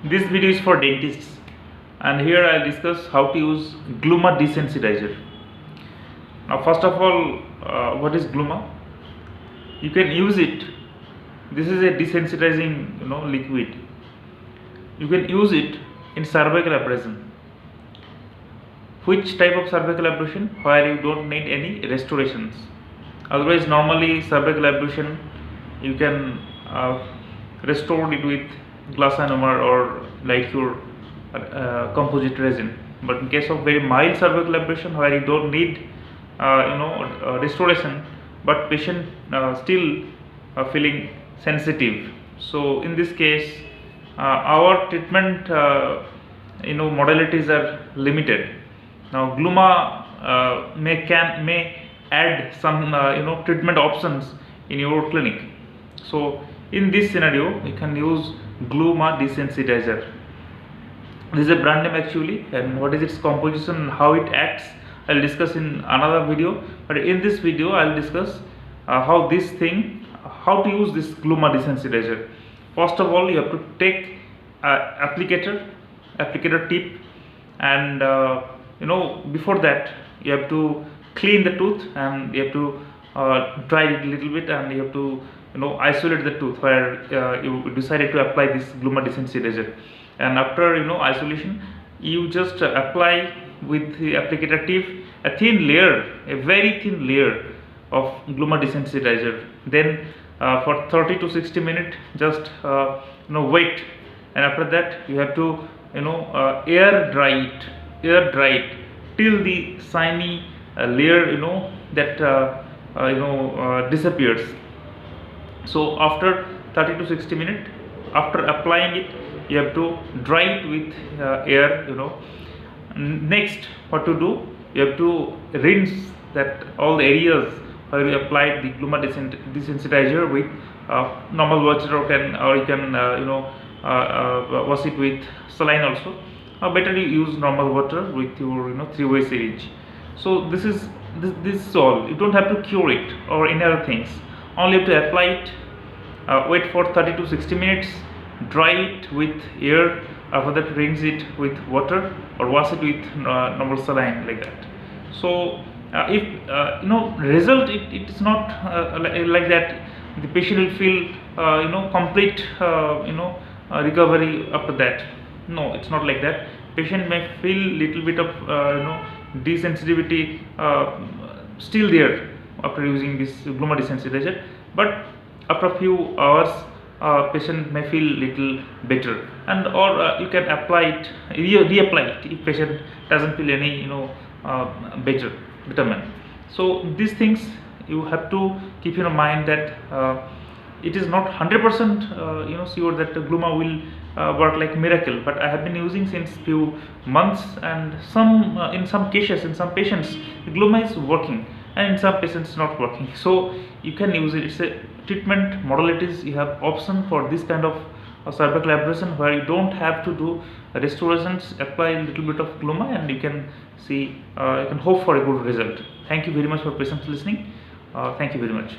This video is for dentists, and here I'll discuss how to use Gluma Desensitizer. Now, first of all, what is Gluma? You can use it. This is a desensitizing, liquid. You can use it in cervical abrasion. Which type of cervical abrasion? Where you don't need any restorations. Otherwise, normally cervical abrasion you can restore it with glass ionomer or light cure composite resin. But in case of very mild cervical abrasion where you don't need restoration, but patient still feeling sensitive, so in this case our treatment modalities are limited. Now Gluma may add some treatment options in your clinic. So in this scenario you can use Gluma Desensitizer. This is a brand name actually, and what is its composition and how it acts I'll discuss in another video. But in this video I'll discuss how to use this Gluma Desensitizer. First of all, you have to take applicator tip, and before that you have to clean the tooth, and you have to dry it a little bit, and you have to isolate the tooth where you decided to apply this Gluma Desensitizer. And after isolation, you just apply with the applicator tip a very thin layer of Gluma Desensitizer. Then for 30 to 60 minutes just wait, and after that you have to air dry it till the shiny layer disappears. So after 30 to 60 minutes after applying it, you have to dry it with air. Next, what to do? You have to rinse that all the areas where you applied the Gluma Desensitizer with normal water, or you can wash it with saline also. Better you use normal water with your 3-way syringe. So this is all. You don't have to cure it or any other things. Only have to apply it, wait for 30 to 60 minutes, dry it with air. After that, rinse it with water or wash it with normal saline, like that. So if result, it is not like that. The patient will feel complete recovery after that. No, it's not like that. Patient may feel little bit of desensitivity still there after using this Gluma Desensitizer, but after a few hours patient may feel little better, and or you can apply it, reapply it if patient doesn't feel any betterment. So these things you have to keep in mind that it is not 100% sure that Gluma will work like miracle, but I have been using since few months, and in some cases, in some patients Gluma is working, and in some patients not working. So you can use it. It's a treatment modalities. You have option for this kind of cervical abrasion where you don't have to do restorations. Apply a little bit of Gluma, and you can see, you can hope for a good result. Thank you very much for patiently listening. Thank you very much.